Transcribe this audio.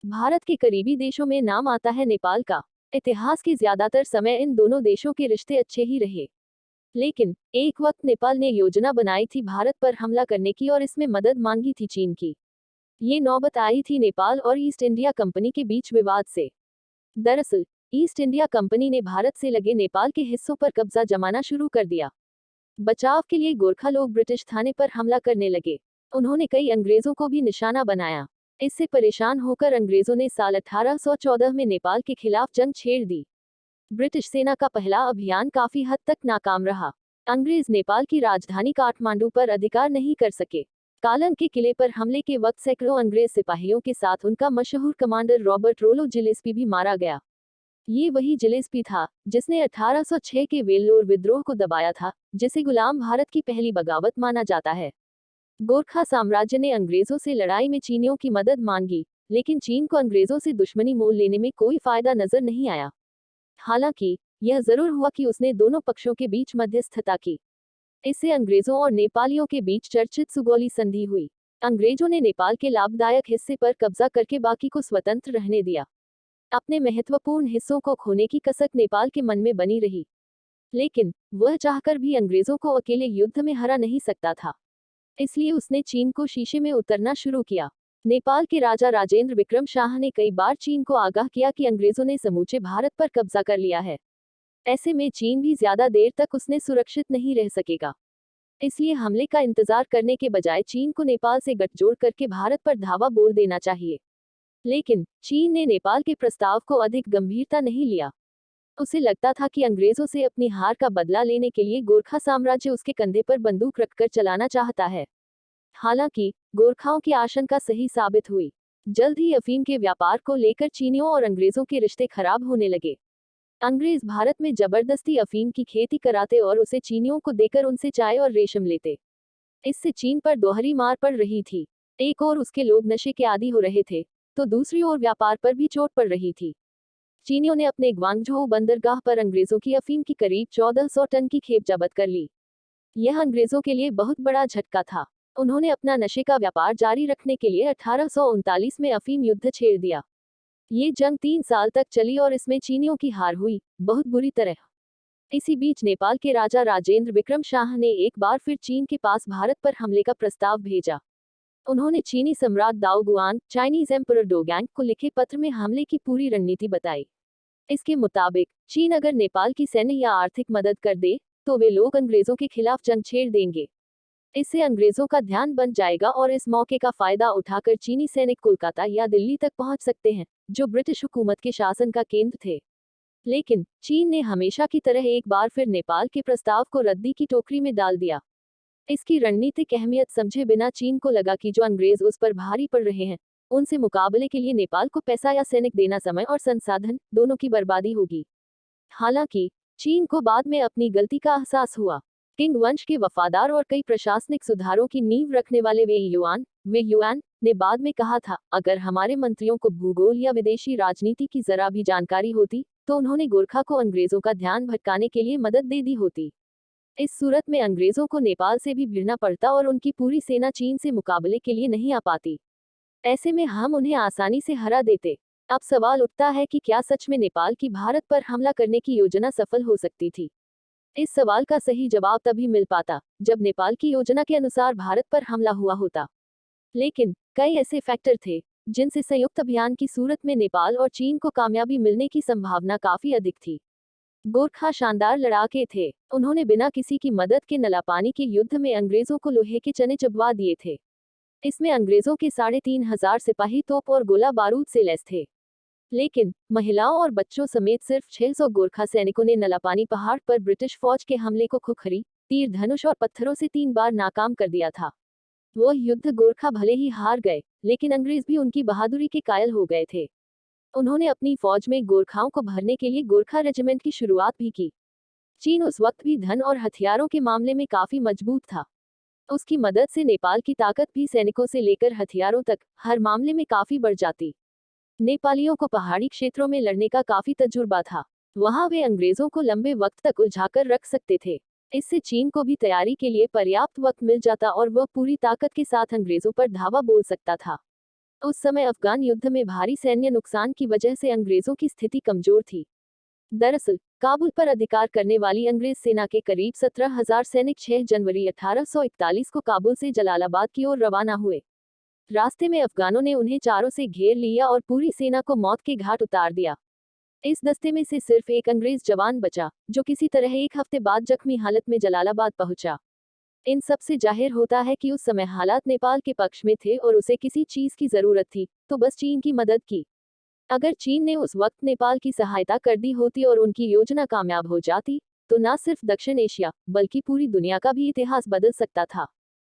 भारत के करीबी देशों में नाम आता है नेपाल का। इतिहास के ज्यादातर समय इन दोनों देशों के रिश्ते अच्छे ही रहे। लेकिन एक वक्त नेपाल ने योजना बनाई थी भारत पर हमला करने की और इसमें मदद मांगी थी चीन की। ये नौबत आई थी नेपाल और ईस्ट इंडिया कंपनी के बीच विवाद से। दरअसल ईस्ट इंडिया कंपनी ने भारत से लगे नेपाल के हिस्सों पर कब्जा जमाना शुरू कर दिया। बचाव के लिए गोरखा लोग ब्रिटिश थाने पर हमला करने लगे। उन्होंने कई अंग्रेजों को भी निशाना बनाया। इससे परेशान होकर अंग्रेजों ने साल 1814 में नेपाल के खिलाफ जंग छेड़ दी। ब्रिटिश सेना का पहला अभियान काफी हद तक नाकाम रहा। अंग्रेज नेपाल की राजधानी काठमांडू पर अधिकार नहीं कर सके। कालम के किले पर हमले के वक्त सैकड़ों अंग्रेज सिपाहियों के साथ उनका मशहूर कमांडर रॉबर्ट रोलो जिलेस्पी भी मारा गया। ये वही जिलेस्पी था जिसने 1806 के वेल्लोर विद्रोह को दबाया था, जिसे गुलाम भारत की पहली बगावत माना जाता है। गोरखा साम्राज्य ने अंग्रेजों से लड़ाई में चीनियों की मदद मांगी, लेकिन चीन को अंग्रेजों से दुश्मनी मोल लेने में कोई फायदा नजर नहीं आया। हालांकि यह जरूर हुआ कि उसने दोनों पक्षों के बीच मध्यस्थता की। इससे अंग्रेजों और नेपालियों के बीच चर्चित सुगौली संधि हुई। अंग्रेजों ने नेपाल के लाभदायक हिस्से पर कब्जा करके बाकी को स्वतंत्र रहने दिया। अपने महत्वपूर्ण हिस्सों को खोने की कसक नेपाल के मन में बनी रही, लेकिन वह चाहकर भी अंग्रेजों को अकेले युद्ध में हरा नहीं सकता था। इसलिए उसने चीन को शीशे में उतरना शुरू किया। नेपाल के राजा राजेंद्र विक्रम शाह ने कई बार चीन को आगाह किया कि अंग्रेजों ने समूचे भारत पर कब्जा कर लिया है। ऐसे में चीन भी ज्यादा देर तक उसने सुरक्षित नहीं रह सकेगा। इसलिए हमले का इंतजार करने के बजाय चीन को नेपाल से गठजोड़ करके भारत पर धावा बोल देना चाहिए। लेकिन चीन ने नेपाल के प्रस्ताव को अधिक गंभीरता नहीं लिया। उसे लगता था कि अंग्रेजों से अपनी हार का बदला लेने के लिए गोरखा साम्राज्य उसके कंधे पर बंदूक रखकर चलाना चाहता है। हालांकि गोरखाओं की आशंका सही साबित हुई। जल्द ही अफीम के व्यापार को लेकर चीनियों और अंग्रेजों के रिश्ते खराब होने लगे। अंग्रेज भारत में जबरदस्ती अफीम की खेती कराते और उसे चीनियों को देकर उनसे चाय और रेशम लेते। इससे चीन पर दोहरी मार पड़ रही थी। एक ओर उसके लोग नशे के आदी हो रहे थे, तो दूसरी ओर व्यापार पर भी चोट पड़ रही थी। चीनियों ने अपने ग्वांगझोउ बंदरगाह पर अंग्रेजों की अफीम की करीब 1400 टन की खेप जब्त कर ली। यह अंग्रेजों के लिए बहुत बड़ा झटका था। उन्होंने अपना नशे का व्यापार जारी रखने के लिए 1839 में अफीम युद्ध छेड़ दिया। ये जंग 3 साल तक चली और इसमें चीनियों की हार हुई, बहुत बुरी तरह। इसी बीच नेपाल के राजा राजेंद्र विक्रम शाह ने एक बार फिर चीन के पास भारत पर हमले का प्रस्ताव भेजा। उन्होंने चीनी सम्राट दाओ गुआन, चाइनीज एम्परर डोगैंग को लिखे पत्र में हमले की पूरी रणनीति बताई। इसके मुताबिक चीन अगर नेपाल की सैन्य या आर्थिक मदद कर दे, तो वे लोग अंग्रेजों के खिलाफ जंग छेड़ देंगे। इससे अंग्रेजों का ध्यान बन जाएगा और इस मौके का फायदा उठाकर चीनी सैनिक कोलकाता या दिल्ली तक पहुंच सकते हैं, जो ब्रिटिश हुकूमत के शासन का केंद्र थे। लेकिन चीन ने हमेशा की तरह एक बार फिर नेपाल के प्रस्ताव को रद्दी की टोकरी में डाल दिया। इसकी रणनीतिक अहमियत समझे बिना चीन को लगा कि जो अंग्रेज उस पर भारी पड़ रहे हैं, उनसे मुकाबले के लिए नेपाल को पैसा या सैनिक देना समय और संसाधन दोनों की बर्बादी होगी। हालांकि चीन को बाद में अपनी गलती का एहसास हुआ। किंग वंश के वफादार और कई प्रशासनिक सुधारों की नींव रखने वाले वे युआन ने बाद में कहा था, अगर हमारे मंत्रियों को भूगोल या विदेशी राजनीति की जरा भी जानकारी होती, तो उन्होंने गोरखा को अंग्रेजों का ध्यान भटकाने के लिए मदद दे दी होती। इस सूरत में अंग्रेजों को नेपाल से भी भिड़ना पड़ता और उनकी पूरी सेना चीन से मुकाबले के लिए नहीं आ पाती। ऐसे में हम उन्हें आसानी से हरा देते। अब सवाल उठता है कि क्या सच में नेपाल की भारत पर हमला करने की योजना सफल हो सकती थी? इस सवाल का सही जवाब तभी मिल पाता जब नेपाल की योजना के अनुसार भारत पर हमला हुआ होता। लेकिन कई ऐसे फैक्टर थे जिनसे संयुक्त अभियान की सूरत में नेपाल और चीन को कामयाबी मिलने की संभावना काफी अधिक थी। गोरखा शानदार लड़ाके थे। उन्होंने बिना किसी की मदद के नलापानी के युद्ध में अंग्रेजों को लोहे के चने चबवा दिए थे। इसमें अंग्रेजों के 3500 सिपाही तोप और गोला बारूद से लैस थे। लेकिन महिलाओं और बच्चों समेत सिर्फ 600 गोरखा सैनिकों ने नलापानी पहाड़ पर ब्रिटिश फौज के हमले को खुखरी, तीर धनुष और पत्थरों से 3 बार नाकाम कर दिया था। वो युद्ध गोरखा भले ही हार गए, लेकिन अंग्रेज भी उनकी बहादुरी के कायल हो गए थे। उन्होंने अपनी फौज में गोरखाओं को भरने के लिए गोरखा रेजिमेंट की शुरुआत भी की। चीन उस वक्त भी धन और हथियारों के मामले में काफी मजबूत था। उसकी मदद से नेपाल की ताकत भी सैनिकों से लेकर हथियारों तक हर मामले में काफी बढ़ जाती। नेपालियों को पहाड़ी क्षेत्रों में लड़ने का काफी तजुर्बा था। वहां वे अंग्रेजों को लंबे वक्त तक उलझाकर रख सकते थे। इससे चीन को भी तैयारी के लिए पर्याप्त वक्त मिल जाता और वह पूरी ताकत के साथ अंग्रेजों पर धावा बोल सकता था। उस समय अफगान युद्ध में भारी सैन्य नुकसान की वजह से अंग्रेजों की स्थिति कमजोर थी। दरअसल काबुल पर अधिकार करने वाली अंग्रेज सेना के करीब 17,000 सैनिक 6 जनवरी 1841 को काबुल से जलालाबाद की ओर रवाना हुए। रास्ते में अफगानों ने उन्हें चारों से घेर लिया और पूरी सेना को मौत के घाट उतार दिया। इस दस्ते में से सिर्फ एक अंग्रेज जवान बचा, जो किसी तरह एक हफ्ते बाद जख्मी हालत में जलालाबाद पहुंचा। इन सब से जाहिर होता है कि उस समय हालात नेपाल के पक्ष में थे और उसे किसी चीज की जरूरत थी, तो बस चीन की मदद की। अगर चीन ने उस वक्त नेपाल की सहायता कर दी होती और उनकी योजना कामयाब हो जाती, तो न सिर्फ दक्षिण एशिया, बल्कि पूरी दुनिया का भी इतिहास बदल सकता था।